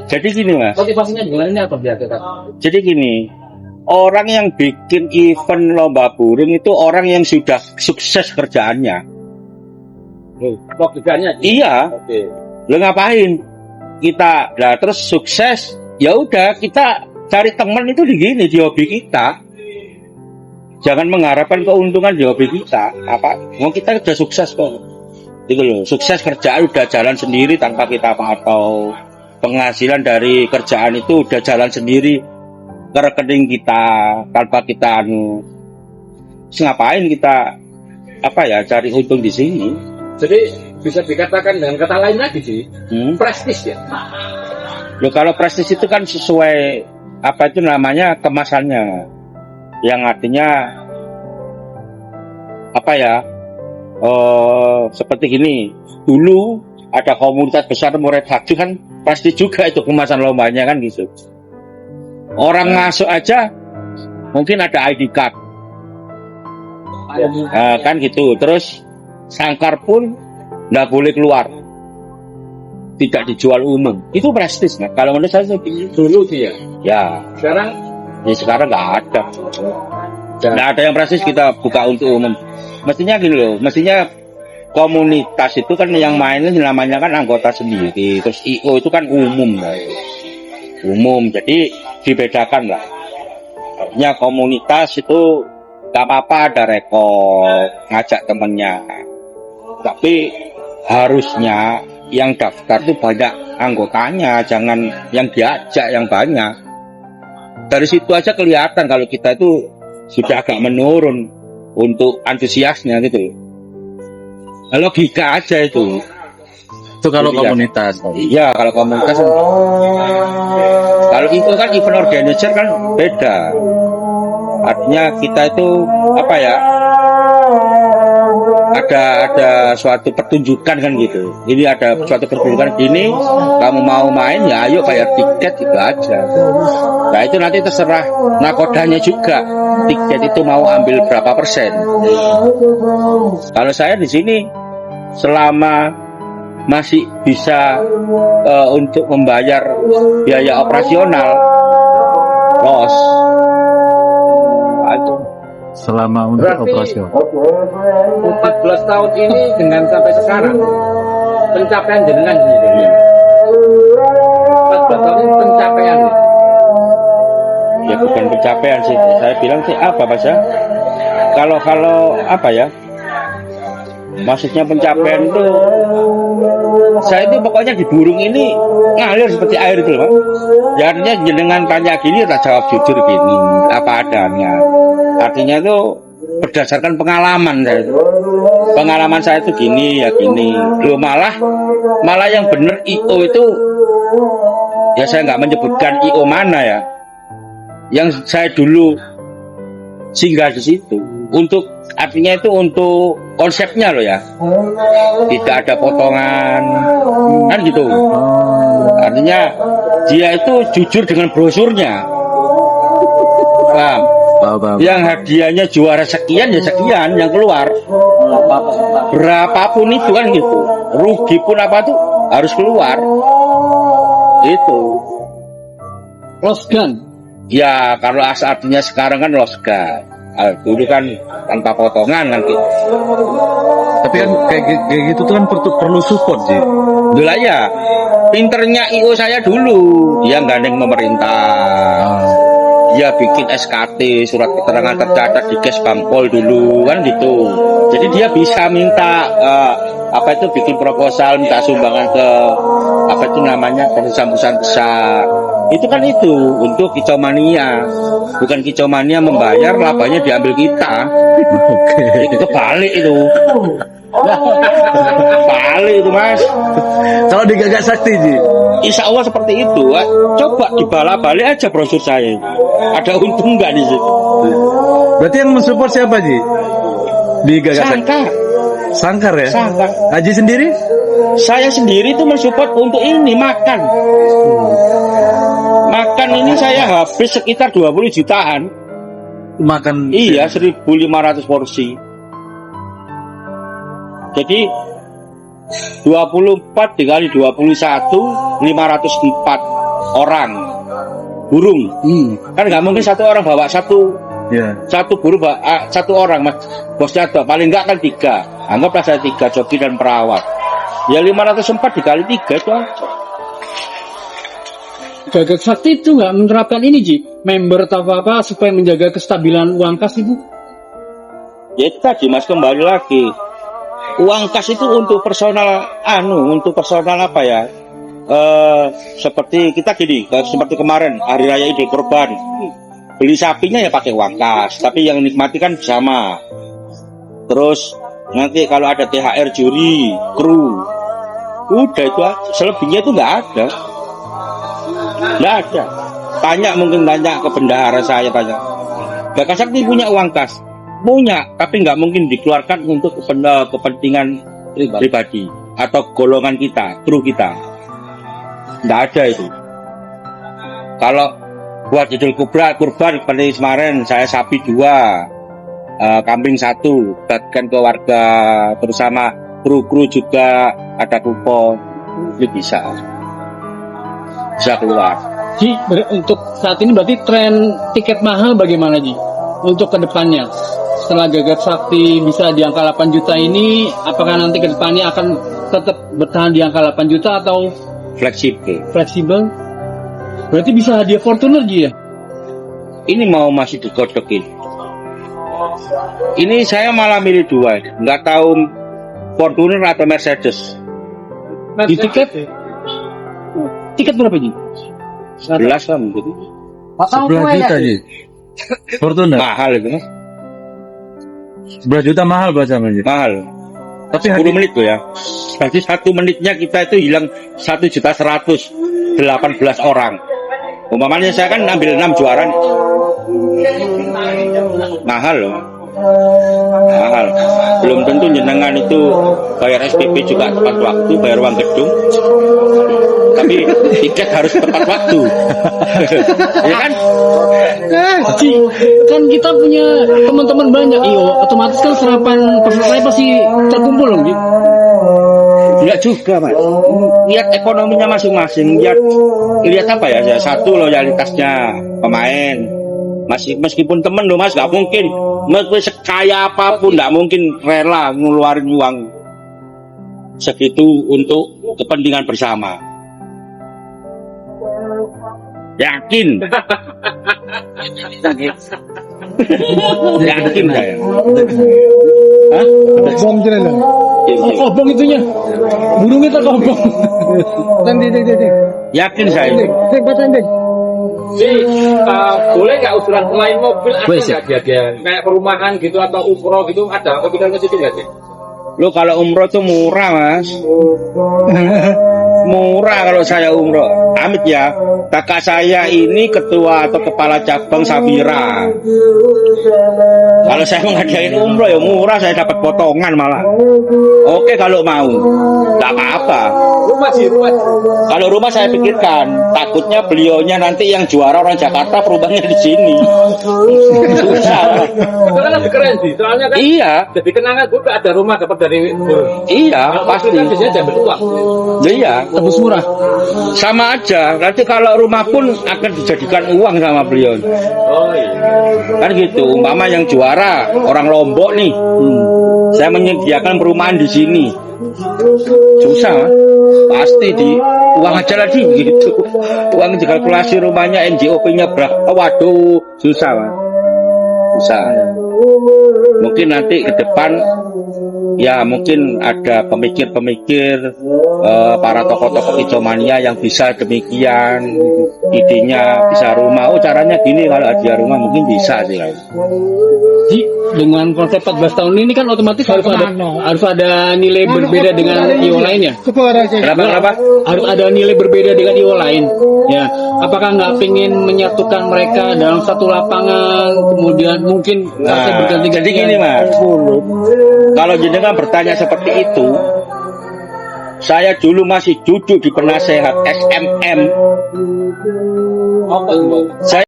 Jadi gini Mas. Motivasinya gimana ini apa biar kita? Jadi gini, orang yang bikin event lomba burung itu orang yang sudah sukses kerjaannya. Logikanya. Iya. Oke. Lo ngapain? Kita, lah terus sukses, ya udah kita cari teman itu di gini di hobi kita. Jangan mengharapkan keuntungan di hobi kita. Apa? Mau kita udah sukses kok. Itu loh, sukses kerjaan udah jalan sendiri tanpa kita atau penghasilan dari kerjaan itu udah jalan sendiri ke rekening kita tanpa kita ngapain kita cari untung di sini. Jadi bisa dikatakan dengan kata lain lagi sih, prestis ya. Loh, kalau prestis itu kan sesuai apa itu namanya kemasannya, yang artinya seperti gini. Dulu ada komunitas besar murid haji kan pasti juga itu kemasan lombanya kan gitu. Orang masuk aja mungkin ada ID card, kan gitu. Terus sangkar pun nggak boleh keluar, tidak dijual umum. Itu prestis. Nah, kalau menurut saya Dulu sih ya. ya Sekarang nggak ada. Nggak ada yang prestis kita buka untuk umum. Mestinya gini loh, mestinya komunitas itu kan yang main namanya kan anggota sendiri. Terus IO itu kan umum lah. Umum, jadi dibedakan lah. Artinya komunitas itu gak apa-apa ada rekor, ngajak temennya. Tapi harusnya yang daftar itu banyak anggotanya, jangan yang diajak yang banyak. Dari situ aja kelihatan kalau kita itu sudah agak menurun untuk antusiasnya gitu. Logika aja itu. Itu kalau komunitas. Iya, kalau komunitas. Kalau itu kan event organizer kan beda. Artinya kita itu ada suatu pertunjukan kan gitu. Ini ada suatu pertunjukan gini, kamu mau main ya ayo bayar tiket gitu aja. Nah itu nanti terserah nakodanya juga. Tiket itu mau ambil berapa persen. Kalau saya di sini selama masih bisa untuk membayar biaya operasional, los. Selama untuk operasional 14 tahun ini dengan sampai sekarang pencapaian jenengan ini 14 tahun ini pencapaian ya bukan pencapaian sih, saya bilang sih apa Mas ya, kalau maksudnya pencapaian itu saya itu pokoknya di burung ini ngalir seperti air itu loh Pak. Ya artinya jenengan tanya gini tak jawab jujur gini apa adanya. Artinya itu berdasarkan pengalaman saya itu. Pengalaman saya itu gini ya gini. Loh malah yang bener IO itu ya saya nggak menyebutkan IO mana ya. Yang saya dulu singgah di situ untuk artinya itu untuk konsepnya loh ya, tidak ada potongan kan gitu. Artinya dia itu jujur dengan brosurnya, paham? Yang hadiahnya juara sekian ya sekian yang keluar, berapapun itu kan gitu, rugi pun apa tuh harus keluar itu. Lost gun ya, kalau artinya sekarang kan lost gun. Dulu kan tanpa potongan nanti. Tapi kan kayak gitu tuh kan perlu support sih. Dulu ya, pinternya IO saya dulu, dia gandeng pemerintah. Dia bikin SKT, surat keterangan tercatat di Kes Bangpol dulu kan gitu. Jadi dia bisa minta bikin proposal, minta sumbangan ke perusahaan-perusahaan besar. Itu kan itu untuk kicomania, bukan kicomania membayar labanya diambil kita. Oke. Itu kebalik itu. Balik itu Mas. Kalau di Gagak Sakti Ji, Insya Allah seperti itu. Coba dibalik aja brosur saya. Ada untung nggak di situ? berarti yang mensupport siapa Ji? Di Gagak Sakti? Sangkar ya? Sangkar. Haji sendiri? Saya sendiri itu mensupport untuk ini makan. Makan ini saya habis sekitar 20 jutaan. Makan? Iya, 1.500 porsi. Jadi 24 dikali 21 504 orang burung. Kan nggak mungkin satu orang bawa satu Ya. burung satu orang, mas bosnya tuh paling nggak kan 3, anggaplah saya 3 joki dan perawat, ya 504 dikali 3 itu aja. Gagak Sakti itu nggak menerapkan ini Ji, member atau apa supaya menjaga kestabilan uang kas Ibu? Ya itu tadi mas, kembali lagi uang kas itu untuk personal untuk personal apa ya, seperti kita gini, seperti kemarin hari raya Idul Kurban, beli sapinya ya pakai uang kas, tapi yang nikmati kan bersama. Terus nanti kalau ada THR juri, kru, udah itu aja. Selebihnya itu nggak ada. Mungkin tanya ke bendahara, saya tanya, Gagak Sakti punya uang kas? Punya, tapi nggak mungkin dikeluarkan untuk kepentingan pribadi atau golongan kita, kru kita. Nggak ada itu. Kalau buat Idul Kurban seperti kemarin, saya sapi 2, kambing 1, bagikan ke warga, bersama kru-kru juga ada kupon, itu bisa keluar. Ji, untuk saat ini berarti tren tiket mahal bagaimana Ji? Untuk kedepannya, setelah Gagak Sakti bisa di angka 8 juta ini, apakah nanti kedepannya akan tetap bertahan di angka 8 juta atau fleksibel? Berarti bisa hadiah Fortuner Ji ya? Ini mau masih digodokin. Ini saya malah milih 2, nggak tahu Fortuner atau Mercedes. Di tiket berapa Ji? 11 kan gitu. 11 juta Ji. Fortuner. Mahal itu. 11 juta mahal baca Ji. Mahal. Tapi 10 menit tuh ya. Berarti 1 menitnya kita itu hilang 1.100.000, 18 orang. Umpamanya saya kan ambil 6 juara nih. Mahal loh. Mahal. Belum tentu jenengan itu bayar SPP juga tepat waktu, bayar uang gedung. Tapi tiket harus tepat waktu. Ya kan? Ji, kan kita punya teman-teman banyak, otomatis kan serapan peserta pasti terkumpul loh Ji. Enggak juga mas, lihat ekonominya masing-masing, lihat apa ya, satu loyalitasnya pemain, meskipun temen loh mas, nggak mungkin, meskipun sekaya apapun nggak mungkin rela ngeluarin uang segitu untuk kepentingan bersama. Yakin? Yakin saya. Hah? Bom jalan. Kobong itunya. Burungnya terkobong. Yakin saya. Jadi, boleh nggak usulan selain mobil ada nggak dia kayak perumahan gitu atau umroh gitu, ada kepikiran ke situ nggak sih? Lo kalau umroh tuh murah mas. Murah kalau saya umroh. Amit ya, kakak saya ini ketua atau kepala cabang Safira. Kalau saya ngadain umroh ya murah, saya dapat potongan malah. Oke kalau mau, tak apa-apa. Rumah. Kalau rumah saya pikirkan, takutnya beliaunya nanti yang juara orang Jakarta, perubahannya di sini. Susah. Itu kan lebih keren sih, soalnya kan. Iya. Jadi kenangan gue ada rumah dapat dari Iya, pasti. Kan biasanya diambil uang. Iya. Tebus murah. Sama aja. Nanti kalau rumah pun akan dijadikan uang sama beliau. Oh iya. Kan gitu. Umpama yang juara orang Lombok nih. Saya menyediakan perumahan di sini. Susah, pasti di uang aja lagi gitu. Uang dikalkulasi rumahnya, NJOP-nya berapa? Waduh, susah, Mas. Susah. Mungkin nanti ke depan ya mungkin ada pemikir-pemikir para tokoh-tokoh hijomania yang bisa demikian, idenya bisa rumah. Oh caranya gini, kalau hadiah rumah mungkin bisa sih. Ji, dengan konsep 14 tahun ini kan otomatis harus ada nilai berbeda dengan IO lain ya. Kenapa? Harus ada nilai berbeda dengan IO lain. Ya, apakah nggak pengen menyatukan mereka dalam satu lapangan, kemudian mungkin berganti-ganti? Jadi gini mas, kalau jenengan bertanya seperti itu, saya dulu masih duduk di penasehat SMM. Apa itu? Saya